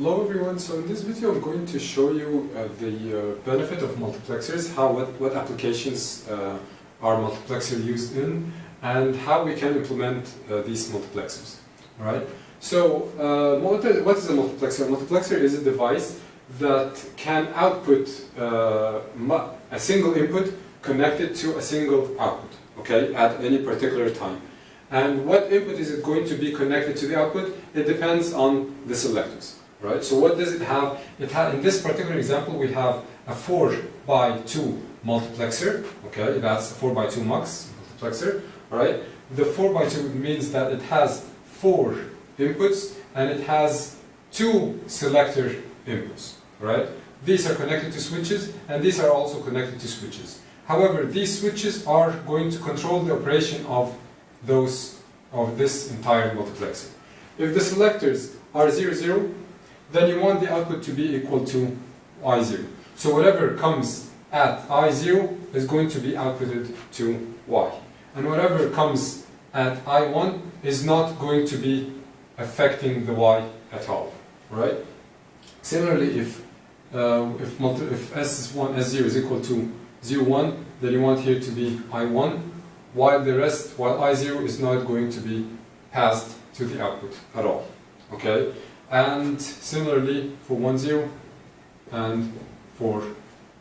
Hello everyone, so in this video I'm going to show you the benefit of multiplexers, what applications are multiplexer used in, and how we can implement these multiplexers. Alright, so what is a multiplexer? A multiplexer is a device that can output a single input connected to a single output, okay, at any particular time. And what input is it going to be connected to the output? It depends on the selectors. Right? So what does it have? In this particular example, we have a 4x2 multiplexer. Okay, that's a 4x2 mux multiplexer. All right. The 4x2 means that it has 4 inputs and it has 2 selector inputs. Right? These are connected to switches and these are also connected to switches. However, these switches are going to control the operation of this entire multiplexer. If the selectors are 0, 0, then you want the output to be equal to I0. So whatever comes at I0 is going to be outputted to Y. And whatever comes at I1 is not going to be affecting the Y at all. Right? Similarly, if S0 is equal to 0, 1, then you want here to be I1, while I0 is not going to be passed to the output at all. Okay? And similarly for 1, 0 and for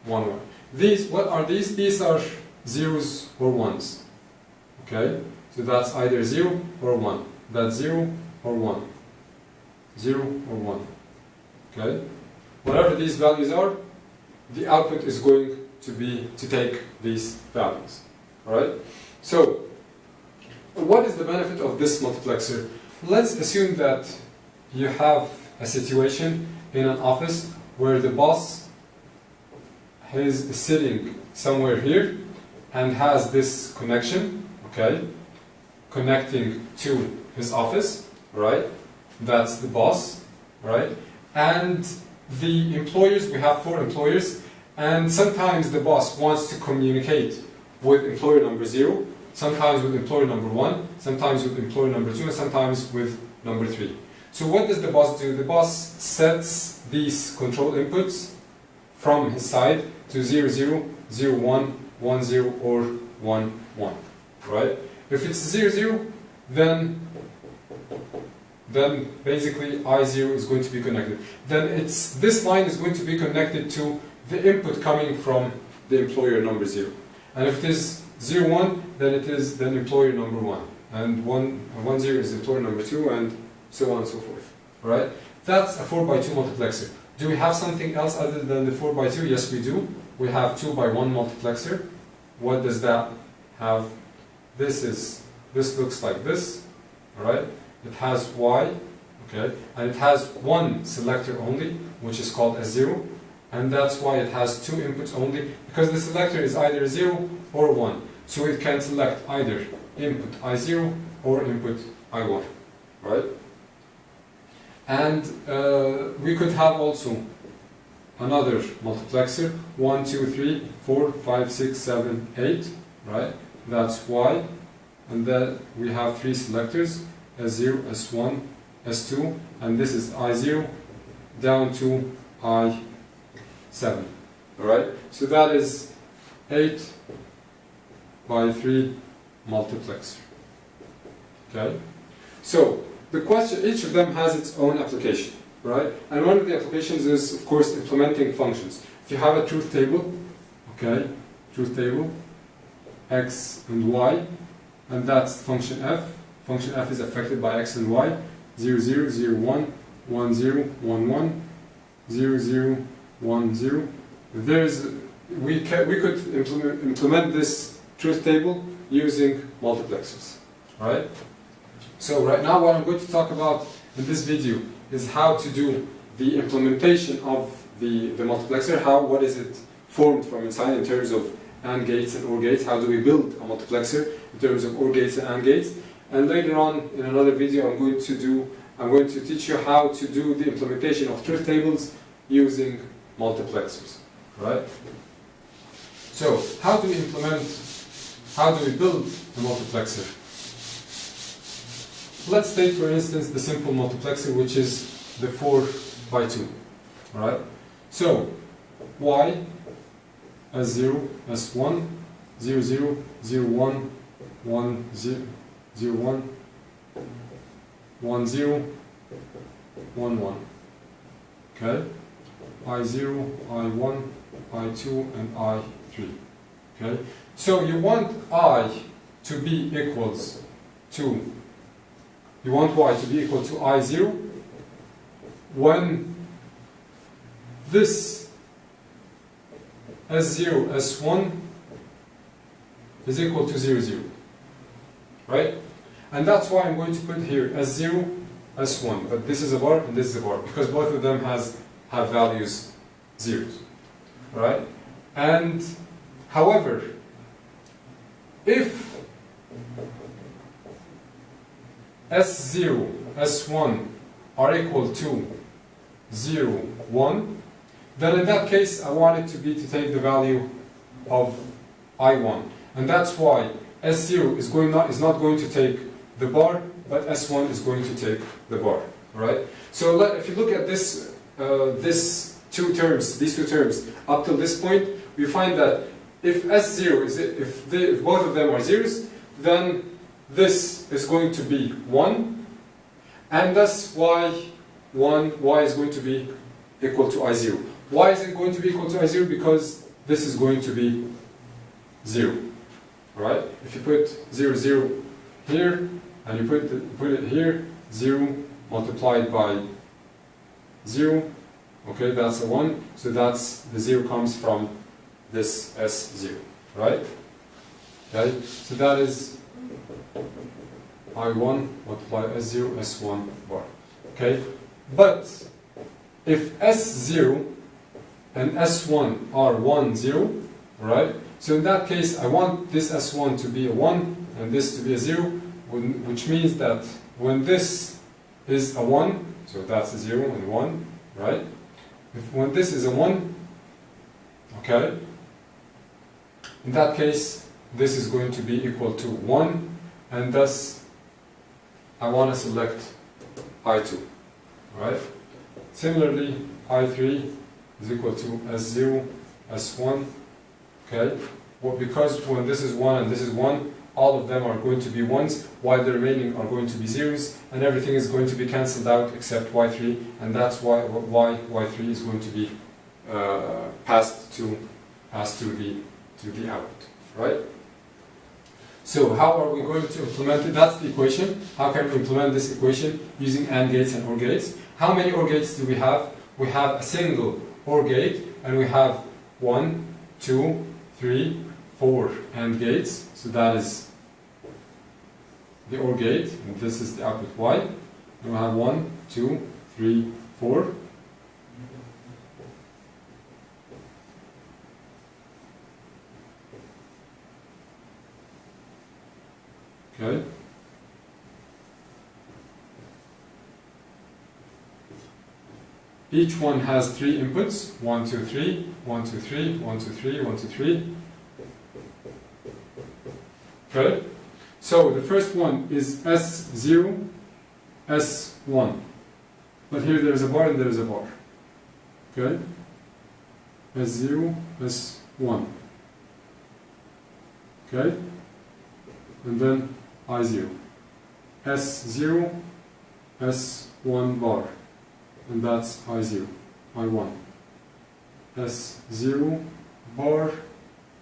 1, 1. What are these? These are zeros or ones. Okay? So that's either 0 or 1. That's 0 or 1. 0 or 1. Okay? Whatever these values are, the output is going to take these values. Alright? So, what is the benefit of this multiplexer? Let's assume that you have a situation in an office where the boss is sitting somewhere here and has this connection, okay, connecting to his office, right? That's the boss, right? And the employers, we have 4 employers, and sometimes the boss wants to communicate with employer number 0, sometimes with employer number 1, sometimes with employer number 2, and sometimes with number 3. So what does the boss do? The boss sets these control inputs from his side to 0, 0, 0, 1, 1, 0, or 1, 1. Right? If it's 0, 0, then basically I0 is going to be connected. Then this line is going to be connected to the input coming from the employer number 0. And if it is 0, 1, then employer number 1. And 1, 0 is employer number 2, and so on and so forth. Right? That's a 4x2 multiplexer. Do we have something else other than the 4x2? Yes, we do. We have 2x1 multiplexer. What does that have? This looks like this. Alright? It has Y, okay, and it has one selector only, which is called S0, and that's why it has 2 inputs only, because the selector is either 0 or 1. So it can select either input I0 or input I1. Right? And we could have also another multiplexer, 1, 2, 3, 4, 5, 6, 7, 8, right? That's Y. And then we have 3 selectors, S0, S1, S2, and this is I0 down to I7. Alright? So that is 8 by 3 multiplexer. Okay? So, the question, each of them has its own application, right? And one of the applications is, of course, implementing functions. If you have a truth table, okay, truth table, x and y, and that's function f. Function f is affected by x and y, 0, 0, 0, 1, 1, 0, 1, 1, 0, 0, 1, 0. We could implement this truth table using multiplexers, right? So right now what I'm going to talk about in this video is how to do the implementation of the multiplexer, what is it formed from inside in terms of AND gates and OR gates, how do we build a multiplexer in terms of OR gates and AND gates, and later on in another video I'm going to teach you how to do the implementation of truth tables using multiplexers. Right? So how do we build a multiplexer? Let's take, for instance, the simple multiplexer, which is the 4 by 2. Alright? So, y S0, S1, 0, 0, 0, 1, 1, 0, 0, 1, 1, 0, 1, 1. Okay? I0, I1, I2, and I3. Okay? So you want I to be equals to, you want y to be equal to I0 when this S0, S1 is equal to 0, 0. Right? And that's why I'm going to put here S0, S1. But this is a bar and this is a bar, because both of them have values zeros. Right? And however, if S0, S1 are equal to 0, 1, then in that case I want it to be to take the value of I1. And that's why S0 is not going to take the bar, but S1 is going to take the bar. Right? So if you look at this, these two terms up till this point, we find that if S0 is if both of them are zeros, then this is going to be 1, and thus y is going to be equal to I0. Why is it going to be equal to I0? Because this is going to be 0. Right? If you put 0, 0 here, and you put it here, 0 multiplied by 0, okay, that's a 1, so that's, the 0 comes from this S0, right? Okay, so that is I1 multiplied S0, S1 bar. Okay, but if S0 and S1 are 1, 0, right? So in that case, I want this S1 to be a 1 and this to be a 0, which means that when this is a 1, so that's a 0 and 1, right? When this is a 1, okay, in that case, this is going to be equal to 1, and thus I want to select I2, right? Similarly, I3 is equal to S0, S1, okay? Well, because when this is 1 and this is 1, all of them are going to be 1s, while the remaining are going to be 0s, and everything is going to be cancelled out except Y3, and that's why Y3 is going to be passed to the output, right? So how are we going to implement it? That's the equation. How can we implement this equation using AND gates and OR gates? How many OR gates do we have? We have a single OR gate, and we have 1, 2, 3, 4 AND gates. So that is the OR gate, and this is the output Y. And we have 1, 2, 3, 4. Okay. Each one has 3 inputs, 1, 2, 3, 1, 2, 3, 1, 2, 3, 1, 2, 3. Okay? So the first one is S0, S1. But here there's a bar and there's a bar. Okay? S0, S1. Okay? And then I0. S0, S1 bar. And that's I0, I1. S0 bar,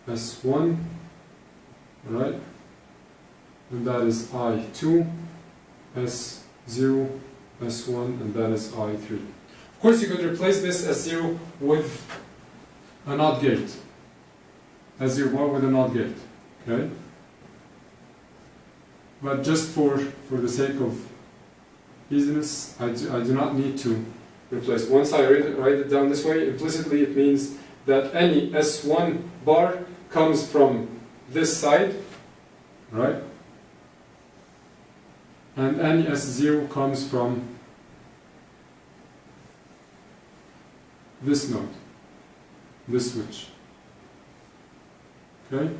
S1, right? And that is I2, S0, S1, and that is I3. Of course, you could replace this S0 with a NOT gate. S0 bar with a NOT gate, okay? But just for the sake of easiness, I do not need to replace. Once I write it down this way, implicitly it means that any S1 bar comes from this side, right? And any S0 comes from this node, this switch. Okay?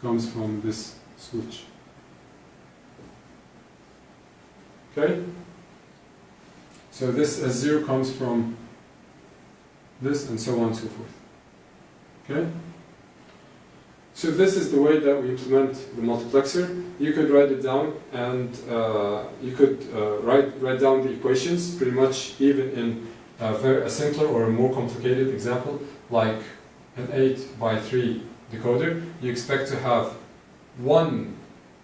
Comes from this switch. Okay? So this S0 comes from this, and so on and so forth. Okay? So this is the way that we implement the multiplexer. You could write it down, and you could write down the equations pretty much even in a simpler or a more complicated example, like an 8x3 decoder. You expect to have one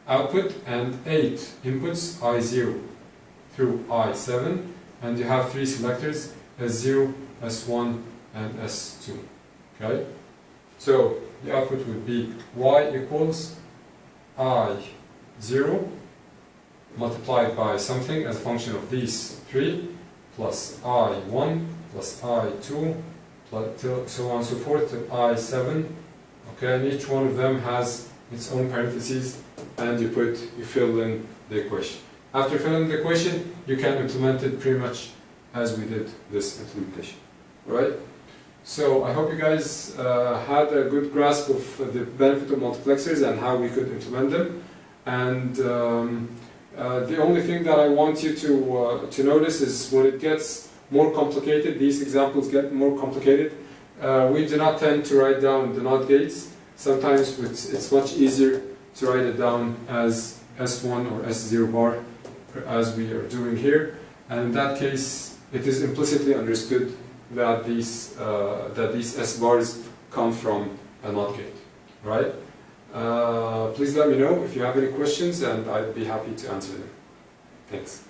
output and 8 inputs, I0 through I7, and you have 3 selectors, S0, S1, and S2. Okay? So the output would be Y equals I0 multiplied by something as a function of these 3, plus I1 plus I2 plus so on and so forth to I7. Okay, and each one of them has its own parentheses, and you fill in the equation. After filling the equation, you can implement it pretty much as we did this implementation. Alright? So I hope you guys had a good grasp of the benefit of multiplexers and how we could implement them. And the only thing that I want you to notice is when it gets more complicated, these examples get more complicated, we do not tend to write down the NOT gates. Sometimes it's much easier to write it down as S1 or S0 bar, as we are doing here. And in that case, it is implicitly understood that these S bars come from a NOT gate, right? Please let me know if you have any questions, and I'd be happy to answer them. Thanks.